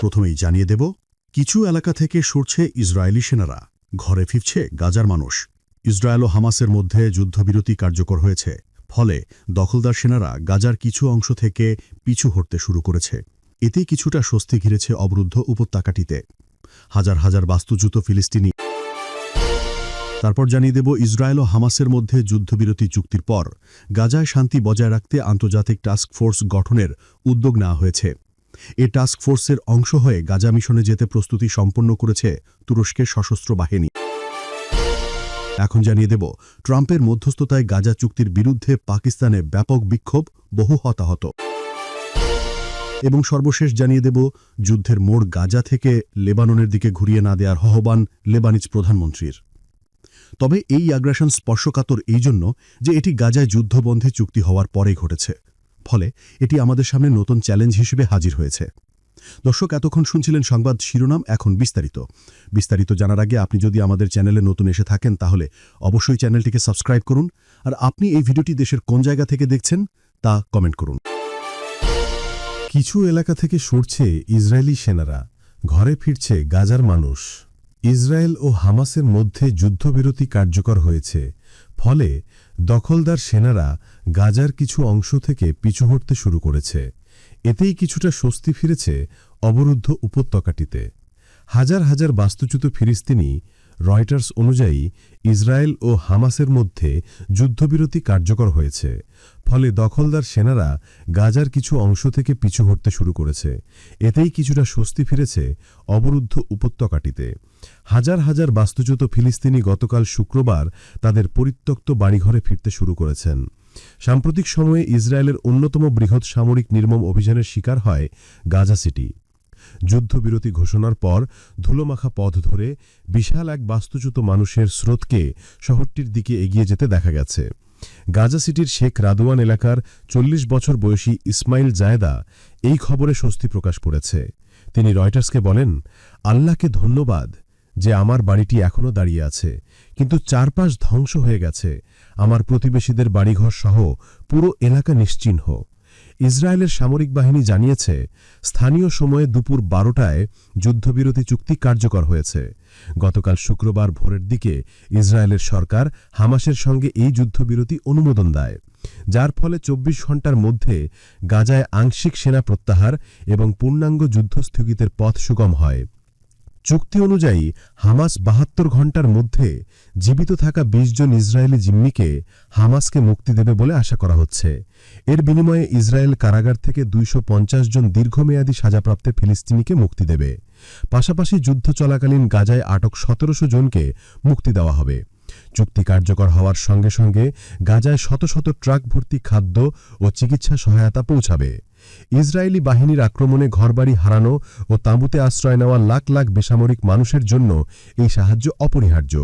প্রথমেই জানিয়ে দেব, কিছু এলাকা থেকে সরছে ইসরায়েলি সেনারা, ঘরে ফিরছে গাজার মানুষ। ইসরায়েল ও হামাসের মধ্যে যুদ্ধবিরতি কার্যকর হয়েছে, ফলে দখলদার সেনারা গাজার কিছু অংশ থেকে পিছু হটতে শুরু করেছে। এতেই কিছুটা স্বস্তি ঘিরেছে অবরুদ্ধ উপত্যকাটিতে। হাজার হাজার বাস্তুচ্যুত ফিলিস্তিনি। তারপর জানিয়ে দেব, ইসরায়েল ও হামাসের মধ্যে যুদ্ধবিরতি চুক্তির পর গাজায় শান্তি বজায় রাখতে আন্তর্জাতিক টাস্ক ফোর্স গঠনের উদ্যোগ নেওয়া হয়েছে। এ টাস্ক ফোর্সের অংশ হয়ে গাজা মিশনে যেতে প্রস্তুতি সম্পন্ন করেছে তুরস্কের সশস্ত্র বাহিনী। এখন জানিয়ে দেব, ট্রাম্পের মধ্যস্থতায় গাজা চুক্তির বিরুদ্ধে পাকিস্তানে ব্যাপক বিক্ষোভ, বহু হতাহত। এবং সর্বশেষ জানিয়ে দেব, যুদ্ধের মোড় গাজা থেকে লেবাননের দিকে ঘুরিয়ে না দেওয়ার আহ্বান লেবানিজ প্রধানমন্ত্রীর। তবে এই আগ্রাসন স্পর্শকাতর এই জন্য যে এটি গাজায় যুদ্ধবন্ধে চুক্তি হওয়ার পরে ঘটেছে, ফলে এটি আমাদের সামনে নতুন চ্যালেঞ্জ হিসেবে হাজির হয়েছে। দর্শক, এতক্ষণ শুনছিলেন সংবাদ শিরোনাম, এখন বিস্তারিত জানার আগে আপনি যদি আমাদের চ্যানেলে নতুন এসে থাকেন তাহলে অবশ্যই চ্যানেলটিকে সাবস্ক্রাইব করুন। আর আপনি এই ভিডিওটি দেশের কোন জায়গা থেকে দেখছেন তা কমেন্ট করুন। কিছু এলাকা থেকে সরছে ইসরায়েলি সেনারা, ঘরে ফিরছে গাজার মানুষ। ইসরায়েল ও হামাসের মধ্যে যুদ্ধবিরতি কার্যকর হয়েছে, ফলে দখলদার সেনারা গাজার কিছু অংশ থেকে পিছু হটতে শুরু করেছে। এতেই কিছুটা স্বস্তি ফিরেছে অবরুদ্ধ উপত্যকাটিতে। হাজার হাজার বাস্তুচ্যুত ফিলিস্তিনি। রয়টার্স অনুযায়ী ইসরায়েল ও হামাসের মধ্যে যুদ্ধবিরতি কার্যকর হয়েছে, ফলে দখলদার সেনারা গাজার কিছু অংশ থেকে পিছু হটতে শুরু করেছে। এতেই কিছুটা স্বস্তি ফিরেছে অবরুদ্ধ উপত্যকাটিতে। হাজার হাজার বাস্তুচ্যুত ফিলিস্তিনি গতকাল শুক্রবার তাদের পরিত্যক্ত বাড়িঘরে ফিরতে শুরু করেছেন। সাম্প্রতিক সময়ে ইসরায়েলের অন্যতম বৃহৎ সামরিক নির্মম অভিযানের শিকার হয় গাজা সিটি। যুদ্ধবিরতি ঘোষণার পর ধুলোমাখা পথ ধরে বিশাল এক বাস্তুচ্যুত মানুষের স্রোতকে শহরটির দিকে এগিয়ে যেতে দেখা গেছে। গাজা সিটির শেখ রাদওয়ান এলাকার ৪০ বছর বয়সী ইসমাইল জায়েদা এই খবরে স্বস্তি প্রকাশ করেছে। তিনি রয়টার্সকে বলেন, আল্লাহকে ধন্যবাদ যে আমার বাড়িটি এখনও দাঁড়িয়ে আছে, কিন্তু চারপাশ ধ্বংস হয়ে গেছে। আমার প্রতিবেশীদের বাড়িঘর সহ পুরো এলাকা নিশ্চিহ্ন। ইসরায়েলের সামরিক বাহিনী জানিয়েছে, স্থানীয় সময়ে দুপুর ১২টায় যুদ্ধবিরতি চুক্তি কার্যকর হয়েছে। গতকাল শুক্রবার ভোরের দিকে ইসরায়েলের সরকার হামাসের সঙ্গে এই যুদ্ধবিরতি অনুমোদন দেয়, যার ফলে ২৪ ঘণ্টার মধ্যে গাজায় আংশিক সেনা প্রত্যাহার এবং পূর্ণাঙ্গ যুদ্ধ স্থগিতের পথ সুগম হয়। চুক্তি অনুযায়ী হামাস ৭২ ঘণ্টার মধ্যে জীবিত থাকা ২০ জন ইসরায়েলি জিম্মিকে হামাসকে মুক্তি দেবে বলে আশা করা হচ্ছে। এর বিনিময়ে ইসরায়েল কারাগার থেকে ২৫০ জন দীর্ঘমেয়াদী সাজাপ্রাপ্ত ফিলিস্তিনিকে মুক্তি দেবে। পাশাপাশি যুদ্ধ চলাকালীন গাজায় আটক ১৭০০ জনকে মুক্তি দেওয়া হবে। চুক্তি কার্যকর হওয়ার সঙ্গে সঙ্গে গাজায় শত শত ট্রাক ভর্তি খাদ্য ও চিকিৎসা সহায়তা পৌঁছাবে। ইসরায়েলি বাহিনীর আক্রমণে ঘরবাড়ি হারানো ও তাঁবুতে আশ্রয় নেওয়া লাখ লাখ বেসামরিক মানুষের জন্য এই সাহায্য অপরিহার্য।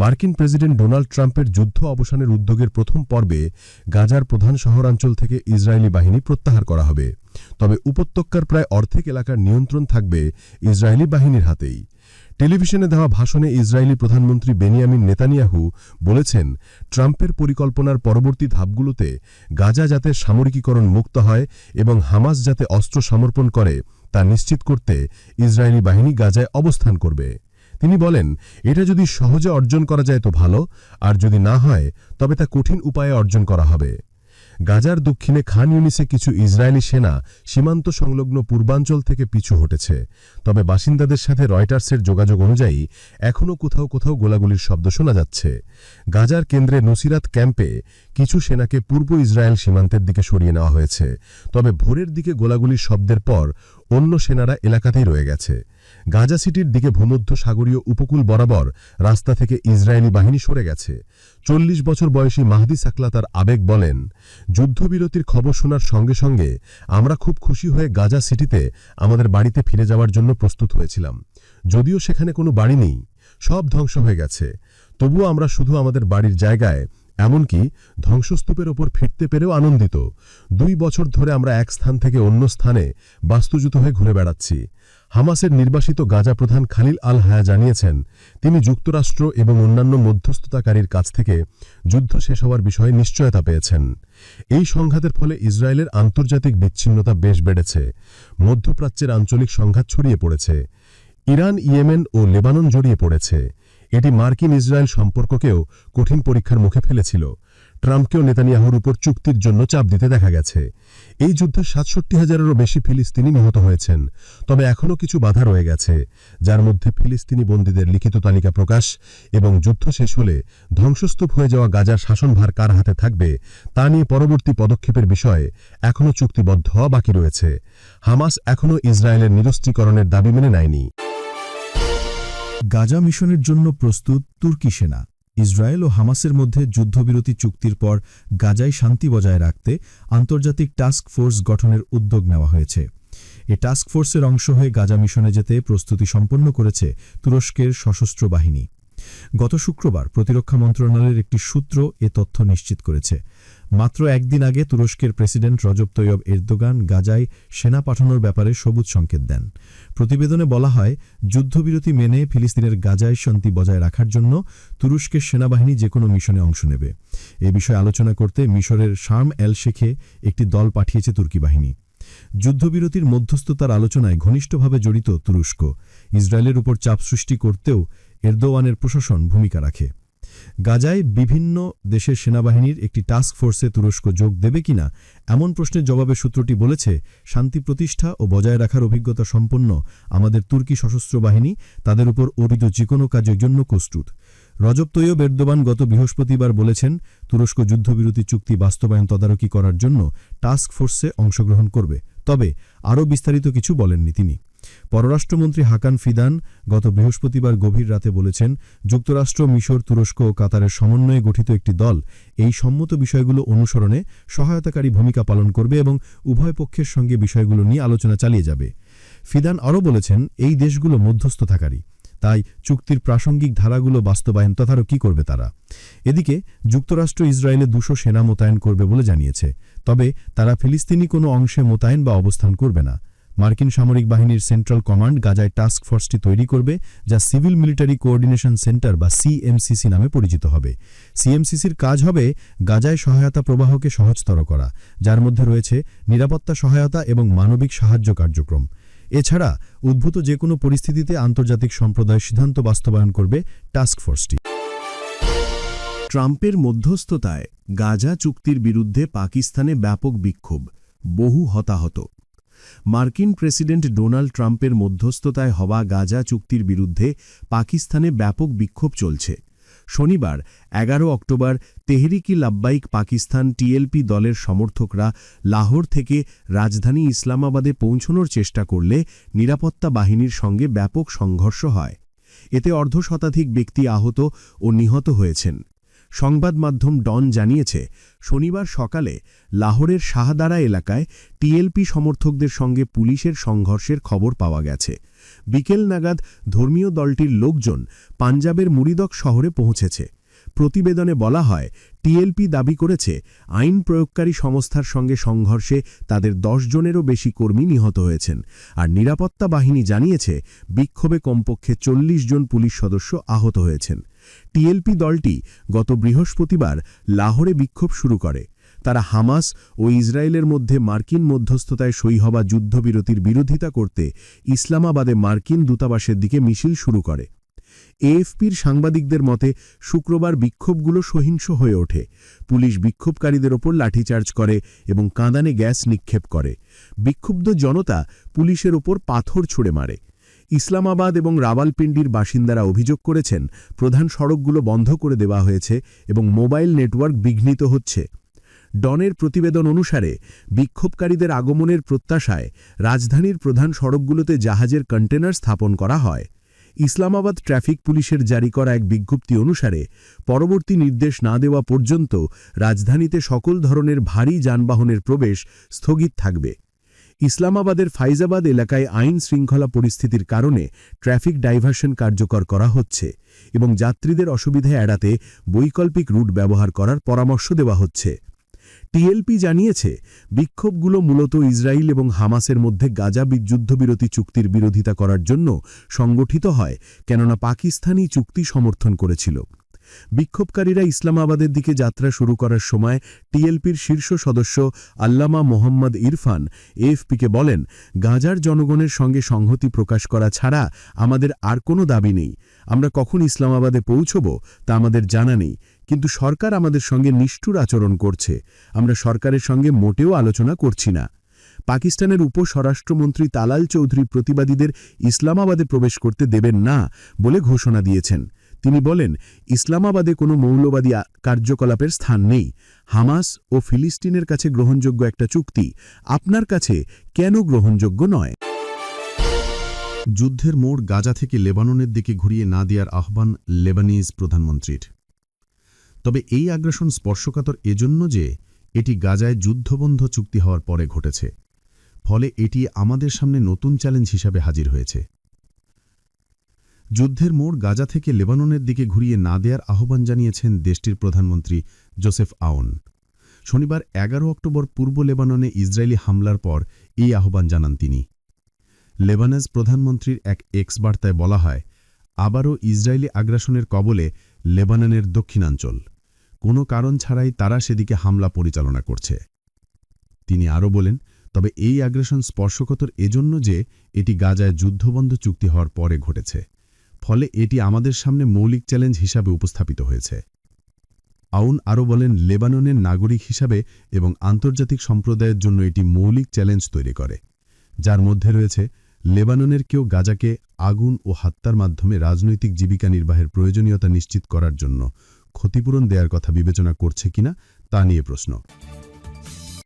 মার্কিন প্রেসিডেন্ট ডোনাল্ড ট্রাম্পের যুদ্ধ অবসানের উদ্যোগের প্রথম পর্বে গাজার প্রধান শহরাঞ্চল থেকে ইসরায়েলি বাহিনী প্রত্যাহার করা হবে। তবে উপত্যকার প্রায় অর্ধেক এলাকার নিয়ন্ত্রণ থাকবে ইসরায়েলি বাহিনীর হাতেই। টেলিভিশনে দেওয়া ভাষণে ইসরায়েলি প্রধানমন্ত্রী বেনিয়ামিন নেতানিয়াহু বলেছেন, ট্রাম্পের পরিকল্পনার পরবর্তী ধাপগুলোতে গাজা যাতে সামরিকীকরণ মুক্ত হয় এবং হামাস যাতে অস্ত্র সমর্পণ করে তা নিশ্চিত করতে ইসরায়েলি বাহিনী গাজায় অবস্থান করবে। তিনি বলেন, এটা যদি সহজে অর্জন করা যায় তো ভালো, আর যদি না হয় তবে তা কঠিন উপায়ে অর্জন করা হবে। গাজার দক্ষিণে খান ইউনিসে কিছু ইসরায়েলি সেনা সীমান্ত সংলগ্ন পূর্বাঞ্চল থেকে পিছু হটেছে। তবে বাসিন্দাদের সাথে রয়টার্সের যোগাযোগ অনুযায়ী এখনও কোথাও কোথাও গোলাগুলির শব্দ শোনা যাচ্ছে। গাজার কেন্দ্রে নুসিরাত ক্যাম্পে কিছু সেনাকে পূর্ব ইসরায়েল সীমান্তের দিকে সরিয়ে নেওয়া হয়েছে। তবে ভোরের দিকে গোলাগুলির শব্দের পর অন্য সেনারা এলাকাতেই রয়ে গেছে। গাজা সিটির দিকে ভূমধ্য সাগরীয় উপকূল বরাবর রাস্তা থেকে ইসরায়েলি বাহিনী সরে গেছে। ৪০ বছর বয়সী মাহদি সাকলা তার আবেগ বলেন, যুদ্ধবিরতির খবর শোনার সঙ্গে সঙ্গে আমরা খুব খুশি হয়ে গাজা সিটিতে আমাদের বাড়িতে ফিরে যাওয়ার জন্য প্রস্তুত হয়েছিলাম। যদিও সেখানে কোনো বাড়ি নেই, সব ধ্বংস হয়ে গেছে, তবুও আমরা শুধু আমাদের বাড়ির জায়গায় এমনকি ধ্বংসস্তূপের ওপর ফিরতে পেরেও আনন্দিত। 2 বছর ধরে আমরা এক স্থান থেকে অন্য স্থানে বাস্তুচ্যুত হয়ে ঘুরে বেড়াচ্ছি। হামাসের নির্বাসিত গাজা প্রধান খালিল আল হায়া জানিয়েছেন, তিনি যুক্তরাষ্ট্র এবং অন্যান্য মধ্যস্থতাকারীর কাছ থেকে যুদ্ধ শেষ হওয়ার বিষয়ে নিশ্চয়তা পেয়েছেন। এই সংঘাতের ফলে ইসরায়েলের আন্তর্জাতিক বিচ্ছিন্নতা বেশ বেড়েছে। মধ্যপ্রাচ্যের আঞ্চলিক সংঘাত ছড়িয়ে পড়েছে। ইরান, ইয়েমেন ও লেবানন জড়িয়ে পড়েছে। এটি মার্কিন ইসরায়েল সম্পর্ককেও কঠিন পরীক্ষার মুখে ফেলেছিল। ট্রাম্পকেও নেতানিয়াহুর উপর চুক্তির জন্য চাপ দিতে দেখা গেছে। এই যুদ্ধে ৬৭,০০০-এরও বেশি ফিলিস্তিনি নিহত হয়েছেন। তবে এখনও কিছু বাধা রয়ে গেছে, যার মধ্যে ফিলিস্তিনি বন্দীদের লিখিত তালিকা প্রকাশ এবং যুদ্ধ শেষ হলে ধ্বংসস্তূপ হয়ে যাওয়া গাজার শাসনভার কার হাতে থাকবে তা নিয়ে পরবর্তী পদক্ষেপের বিষয়ে এখনও চুক্তিবদ্ধ হওয়া বাকি রয়েছে। হামাস এখনও ইসরায়েলের নিরস্ত্রীকরণের দাবি মেনে নেয়নি। গাজা মিশনের জন্য প্রস্তুত তুর্কি সেনা। ইসরায়েল ও হামাসের মধ্যে যুদ্ধবিরতি চুক্তির পর গাজায় শান্তি বজায় রাখতে আন্তর্জাতিক টাস্ক ফোর্স গঠনের উদ্যোগ নেওয়া হয়েছে। এ টাস্ক ফোর্সের অংশ হয়ে গাজা মিশনে যেতে প্রস্তুতি সম্পন্ন করেছে তুরস্কের সশস্ত্র বাহিনী। গত শুক্রবার প্রতিরক্ষা মন্ত্রণালয়ের একটি সূত্র এ তথ্য নিশ্চিত করেছে। মাত্র একদিন আগে তুরস্কের প্রেসিডেন্ট রজব তৈয়ব এরদোগান গাজায় সেনা পাঠানোর ব্যাপারে সবুজ সংকেত দেন। প্রতিবেদনে বলা হয়, যুদ্ধবিরতি মেনে ফিলিস্তিনের গাজায় শান্তি বজায় রাখার জন্য তুরস্কের সেনাবাহিনী যে কোনো মিশনে অংশ নেবে। এ বিষয়ে আলোচনা করতে মিশরের শার্ম এল শেখে একটি দল পাঠিয়েছে তুর্কি বাহিনী। যুদ্ধবিরতির মধ্যস্থতার আলোচনায় ঘনিষ্ঠভাবে জড়িত তুরস্ক। ইসরায়েলের উপর চাপ সৃষ্টি করতেও এরদোয়ানের প্রশাসন ভূমিকা রাখে। গাজায় বিভিন্ন দেশের সেনাবাহিনীর একটি টাস্ক ফোর্সে তুরস্ক যোগ দেবে কিনা এমন প্রশ্নের জবাবে সূত্রটি বলেছে, শান্তি প্রতিষ্ঠা ও বজায় রাখার অভিজ্ঞতা সম্পন্ন আমাদের তুর্কি সশস্ত্র বাহিনী তাদের উপর অর্পিত যে কোনো কাজের জন্য প্রস্তুত। রজব তৈয়ব এরদোগান গত বৃহস্পতিবার বলেছেন, তুরস্ক যুদ্ধবিরতি চুক্তি বাস্তবায়ন তদারকি করার জন্য টাস্ক ফোর্সে অংশগ্রহণ করবে। তবে আরও বিস্তারিত কিছু বলেননি তিনি। পররাষ্ট্রমন্ত্রী হাকান ফিদান গত বৃহস্পতিবার গভীর রাতে বলেছেন, যুক্তরাষ্ট্র, মিশর, তুরস্ক ও কাতারের সমন্বয়ে গঠিত একটি দল এই সম্মত বিষয়গুলো অনুসরণে সহায়তাকারী ভূমিকা পালন করবে এবং উভয় পক্ষের সঙ্গে বিষয়গুলো নিয়ে আলোচনা চালিয়ে যাবে। ফিদান আরও বলেছেন, এই দেশগুলো মধ্যস্থতাকারী, তাই চুক্তির প্রাসঙ্গিক ধারাগুলো বাস্তবায়ন তদারকি করবে তারা। এদিকে যুক্তরাষ্ট্র ইসরায়েলে ২০০ সেনা মোতায়েন করবে বলে জানিয়েছে। তবে তারা ফিলিস্তিনি কোনো অংশে মোতায়েন বা অবস্থান করবে না। মার্কিন সামরিক বাহিনীর সেন্ট্রাল কমান্ড গাজায় টাস্ক ফোর্সটি তৈরি করবে, যা সিভিল মিলিটারি কোঅর্ডিনেশন সেন্টার বা সিএমসিসি নামে পরিচিত হবে। সিএমসিসির কাজ হবে গাজায় সহায়তা প্রবাহকে সহজতর করা, যার মধ্যে রয়েছে নিরাপত্তা সহায়তা এবং মানবিক সাহায্য কার্যক্রম। এছাড়া উদ্ভূত যে কোনো পরিস্থিতিতে আন্তর্জাতিক সম্প্রদায় সিদ্ধান্ত বাস্তবায়ন করবে টাস্ক ফোর্সটি। ট্রাম্পের মধ্যস্থতায় গাজা চুক্তির বিরুদ্ধে পাকিস্তানে ব্যাপক বিক্ষোভ, বহু হতাহত। মার্কিন প্রেসিডেন্ট ডোনাল্ড ট্রাম্পের মধ্যস্থতায় হওয়া গাজা চুক্তির বিরুদ্ধে পাকিস্তানে ব্যাপক বিক্ষোভ চলছে। শনিবার ১১ অক্টোবর তেহরিকি লাব্বাইক পাকিস্তান টিএলপি দলের সমর্থকরা লাহোর থেকে রাজধানী ইসলামাবাদে পৌঁছনোর চেষ্টা করলে নিরাপত্তা বাহিনীর সঙ্গে ব্যাপক সংঘর্ষ হয়। এতে অর্ধশতাধিক ব্যক্তি আহত ও নিহত হয়েছেন। সংবাদ মাধ্যম ডন জানিয়েছে, শনিবার সকালে লাহোরের শাহদারা এলাকায় টিএলপি সমর্থকদের সঙ্গে পুলিশের সংঘর্ষের খবর পাওয়া গেছে। বিকেল নাগাদ ধর্মীয় দলটির লোকজন পাঞ্জাবের মুরিদক শহরে পৌঁছেছে। প্রতিবেদনে বলা হয়, টিএলপি দাবি করেছে আইন প্রয়োগকারী সংস্থার সঙ্গে সংঘর্ষে তাদের ১০ জনেরও বেশি কর্মী নিহত হয়েছেন। আর নিরাপত্তা বাহিনী জানিয়েছে, বিক্ষোভে কমপক্ষে ৪০ জন পুলিশ সদস্য আহত হয়েছেন। টিএলপি দলটি গত বৃহস্পতিবার লাহোরে বিক্ষোভ শুরু করে। তারা হামাস ও ইসরায়েলের মধ্যে মার্কিন মধ্যস্থতায় সই হওয়া যুদ্ধবিরতির বিরোধিতা করতে ইসলামাবাদে মার্কিন দূতাবাসের দিকে মিছিল শুরু করে। এএফপির সাংবাদিকদের মতে, শুক্রবার বিক্ষোভগুলো সহিংস হয়ে ওঠে। পুলিশ বিক্ষোভকারীদের ওপর লাঠিচার্জ করে এবং কাঁদানে গ্যাস নিক্ষেপ করে। বিক্ষুব্ধ জনতা পুলিশের ওপর পাথর ছুঁড়ে মারে। ইসলামাবাদ এবং রাওয়ালপিন্ডির বাসিন্দারা অভিযোগ করেছেন, প্রধান সড়কগুলো বন্ধ করে দেওয়া হয়েছে এবং মোবাইল নেটওয়ার্ক বিঘ্নিত হচ্ছে। ডনের প্রতিবেদন অনুসারে, বিক্ষোভকারীদের আগমনের প্রত্যাশায় রাজধানীর প্রধান সড়কগুলোতে জাহাজের কন্টেনার স্থাপন করা হয়। ইসলামাবাদ ট্রাফিক পুলিশের জারি করা এক বিজ্ঞপ্তি অনুসারে, পরবর্তী নির্দেশ না দেওয়া পর্যন্ত রাজধানীতে সকল ধরনের ভারী যানবাহনের প্রবেশ স্থগিত থাকবে। ইসলামাবাদের ফাইজাবাদ এলাকায় আইন শৃঙ্খলা পরিস্থিতির কারণে ট্রাফিক ডাইভারশন কার্যকর করা হচ্ছে এবং যাত্রীদের অসুবিধা এড়াতে বৈকল্পিক রুট ব্যবহার করার পরামর্শ দেওয়া হচ্ছে। টিএলপি জানিয়েছে, বিক্ষোভগুলো মূলত ইসরায়েল এবং হামাসের মধ্যে গাজা যুদ্ধবিরতি চুক্তির বিরোধিতা করার জন্য সংগঠিত হয়, কেননা পাকিস্তানই চুক্তি সমর্থন করেছিল। বিক্ষোভকারীরা ইসলামাবাদের দিকে যাত্রা শুরু করার সময় টিএলপির শীর্ষ সদস্য আল্লামা মোহাম্মদ ইরফান এএফপিকে বলেন, গাজার জনগণের সঙ্গে সংহতি প্রকাশ করা ছাড়া আমাদের আর কোনো দাবি নেই। আমরা কখন ইসলামাবাদে পৌঁছব তা আমাদের জানা নেই, কিন্তু সরকার আমাদের সঙ্গে নিষ্ঠুর আচরণ করছে। আমরা সরকারের সঙ্গে মোটেও আলোচনা করছি না। পাকিস্তানের উপস্বরাষ্ট্রমন্ত্রী তালাল চৌধুরী প্রতিবাদীদের ইসলামাবাদে প্রবেশ করতে দেবেন না বলে ঘোষণা দিয়েছেন। তিনি বলেন, ইসলামাবাদে কোনো মৌলবাদী কার্যকলাপের স্থান নেই। হামাস ও ফিলিস্তিনের কাছে গ্রহণযোগ্য একটা চুক্তি আপনার কাছে কেন গ্রহণযোগ্য নয়? যুদ্ধের মোড় গাজা থেকে লেবাননের দিকে ঘুরিয়ে না দেওয়ার আহ্বান লেবানিজ প্রধানমন্ত্রীর। তবে এই আগ্রাসন স্পর্শকাতর এজন্য যে এটি গাজায় যুদ্ধবন্ধ চুক্তি হওয়ার পরে ঘটেছে, ফলে এটি আমাদের সামনে নতুন চ্যালেঞ্জ হিসাবে হাজির হয়েছে। যুদ্ধের মোড় গাজা থেকে লেবাননের দিকে ঘুরিয়ে না দেওয়ার আহ্বান জানিয়েছেন দেশটির প্রধানমন্ত্রী জোসেফ আউন। শনিবার 11 অক্টোবর পূর্ব লেবাননে ইসরায়েলি হামলার পর এই আহ্বান জানান তিনি। লেবানজ প্রধানমন্ত্রীর এক এক্স বার্তায় বলা হয়, আবারও ইসরায়েলি আগ্রাসনের কবলে লেবাননের দক্ষিণাঞ্চল। কোনো কারণ ছাড়াই তারা সেদিকে হামলা পরিচালনা করছে। তিনি আরও বলেন, তবে এই আগ্রাসন স্পর্শকাতর এজন্য যে এটি গাজায় যুদ্ধবন্ধ চুক্তি হওয়ার পরে ঘটেছে, ফলে এটি আমাদের সামনে মৌলিক চ্যালেঞ্জ হিসাবে উপস্থাপিত হয়েছে। আউন আরও বলেন, লেবাননের নাগরিক হিসাবে এবং আন্তর্জাতিক সম্প্রদায়ের জন্য এটি মৌলিক চ্যালেঞ্জ তৈরি করে, যার মধ্যে রয়েছে লেবাননের কেউ গাজাকে আগুন ও হত্যার মাধ্যমে রাজনৈতিক জীবিকা নির্বাহের প্রয়োজনীয়তা নিশ্চিত করার জন্য ক্ষতিপূরণ দেওয়ার কথা বিবেচনা করছে কিনা তা নিয়ে প্রশ্ন।